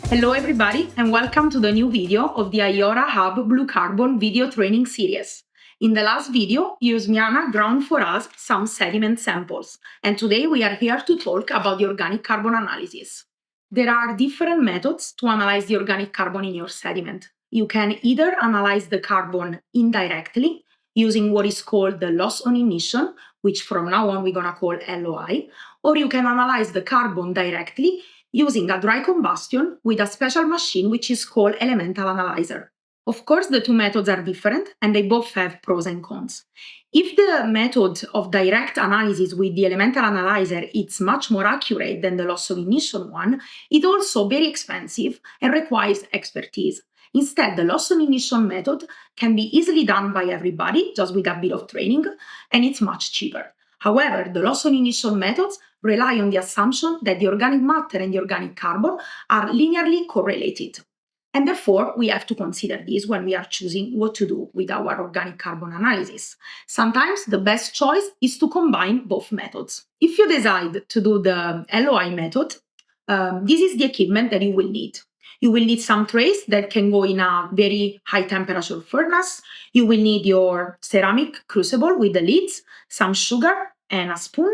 Hello everybody and welcome to the new video of the Iora Hub Blue Carbon video training series. In the last video, Yusmiana ground for us some sediment samples, and today we are here to talk about the organic carbon analysis. There are different methods to analyze the organic carbon in your sediment. You can either analyze the carbon indirectly using what is called the loss on emission, which from now on we're going to call LOI, or you can analyze the carbon directly using a dry combustion with a special machine which is called elemental analyzer. Of course, the two methods are different and they both have pros and cons. If the method of direct analysis with the elemental analyzer is much more accurate than the loss of emission one, it's also very expensive and requires expertise. Instead, the loss on emission method can be easily done by everybody, just with a bit of training, and it's much cheaper. However, the loss on emission methods rely on the assumption that the organic matter and the organic carbon are linearly correlated. And therefore, we have to consider this when we are choosing what to do with our organic carbon analysis. Sometimes the best choice is to combine both methods. If you decide to do the LOI method, this is the equipment that you will need. You will need some trays that can go in a very high temperature furnace. You will need your ceramic crucible with the lids, some sugar, and a spoon.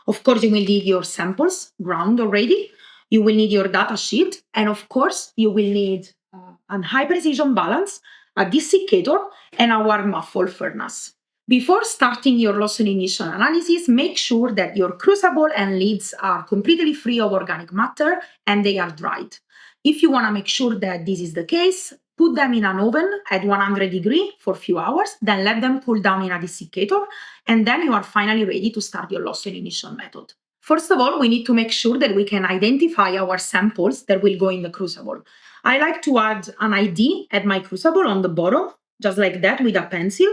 Of course, you will need your samples ground already. You will need your data sheet. And of course, you will need a high precision balance, a desiccator, and our muffle furnace. Before starting your loss on emission analysis, make sure that your crucible and lids are completely free of organic matter and they are dried. If you want to make sure that this is the case, put them in an oven at 100 degrees for a few hours, then let them cool down in a desiccator, and then you are finally ready to start your loss on emission method. First of all, we need to make sure that we can identify our samples that will go in the crucible. I like to add an ID at my crucible on the bottom, just like that with a pencil,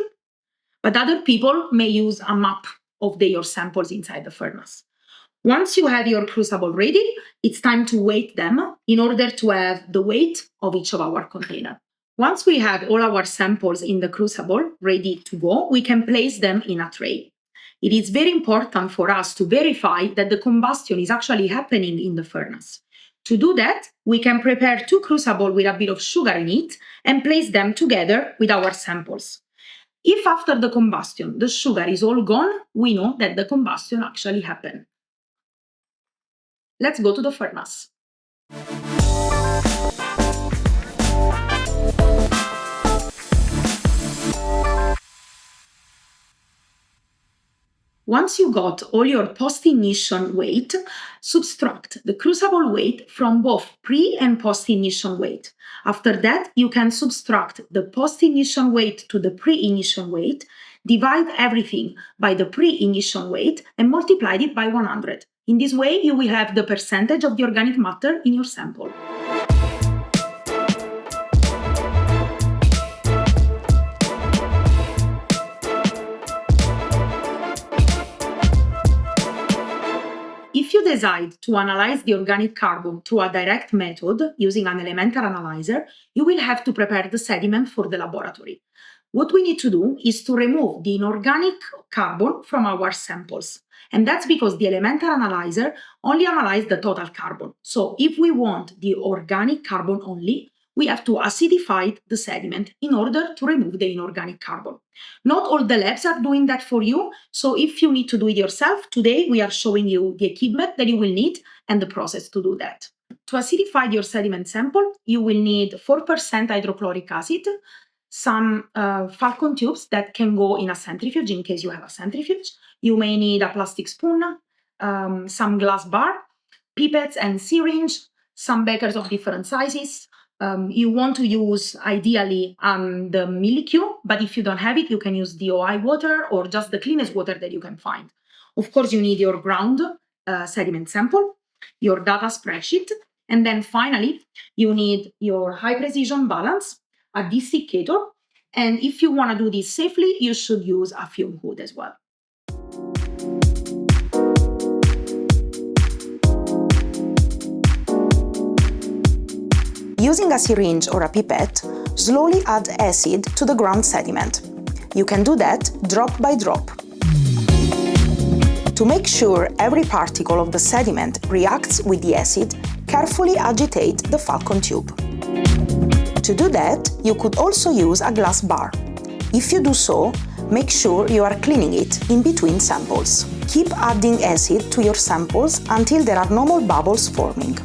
but other people may use a map of your samples inside the furnace. Once you have your crucible ready, it's time to weight them in order to have the weight of each of our containers. Once we have all our samples in the crucible ready to go, we can place them in a tray. It is very important for us to verify that the combustion is actually happening in the furnace. To do that, we can prepare two crucibles with a bit of sugar in it and place them together with our samples. If after the combustion the sugar is all gone, we know that the combustion actually happened. Let's go to the furnace. Once you got all your post-ignition weight, subtract the crucible weight from both pre- and post-ignition weight. After that, you can subtract the post-ignition weight to the pre-ignition weight, divide everything by the pre-ignition weight, and multiply it by 100. In this way, you will have the percentage of the organic matter in your sample. If you decide to analyze the organic carbon through a direct method using an elemental analyzer, you will have to prepare the sediment for the laboratory. What we need to do is to remove the inorganic carbon from our samples. And that's because the elemental analyzer only analyzes the total carbon. So if we want the organic carbon only, we have to acidify the sediment in order to remove the inorganic carbon. Not all the labs are doing that for you, so if you need to do it yourself, today we are showing you the equipment that you will need and the process to do that. To acidify your sediment sample, you will need 4% hydrochloric acid, some Falcon tubes that can go in a centrifuge in case you have a centrifuge. You may need a plastic spoon, some glass bar, pipettes and syringe, some beakers of different sizes. You want to use ideally the millicube, but if you don't have it, you can use DOI water or just the cleanest water that you can find. Of course, you need your ground sediment sample, your data spreadsheet, and then finally, you need your high precision balance, a desiccator, and if you want to do this safely, you should use a fume hood as well. Using a syringe or a pipette, slowly add acid to the ground sediment. You can do that drop by drop. To make sure every particle of the sediment reacts with the acid, carefully agitate the Falcon tube. To do that, you could also use a glass bar. If you do so, make sure you are cleaning it in between samples. Keep adding acid to your samples until there are no more bubbles forming.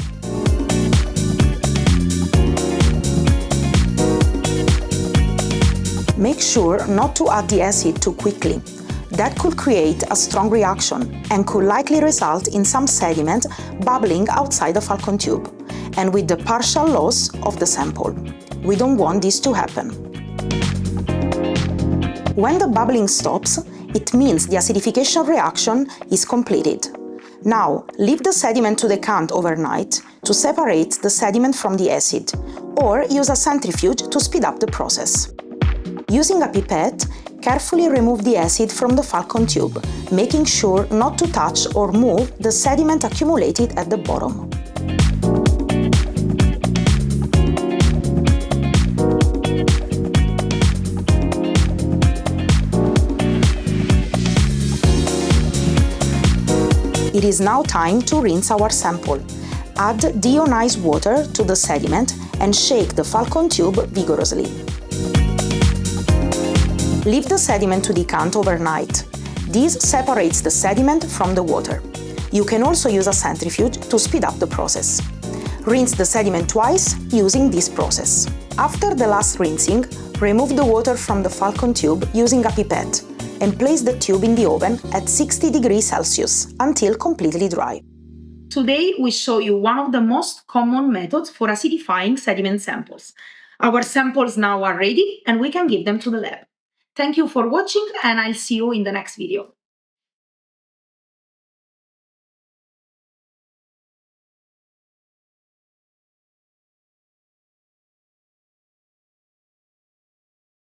Make sure not to add the acid too quickly. That could create a strong reaction and could likely result in some sediment bubbling outside the Falcon tube, and with the partial loss of the sample. We don't want this to happen. When the bubbling stops, it means the acidification reaction is completed. Now, leave the sediment to decant overnight to separate the sediment from the acid, or use a centrifuge to speed up the process. Using a pipette, carefully remove the acid from the Falcon tube, making sure not to touch or move the sediment accumulated at the bottom. It is now time to rinse our sample. Add deionized water to the sediment and shake the Falcon tube vigorously. Leave the sediment to decant overnight. This separates the sediment from the water. You can also use a centrifuge to speed up the process. Rinse the sediment twice using this process. After the last rinsing, remove the water from the Falcon tube using a pipette and place the tube in the oven at 60 degrees Celsius until completely dry. Today, we show you one of the most common methods for acidifying sediment samples. Our samples now are ready and we can give them to the lab. Thank you for watching, and I'll see you in the next video.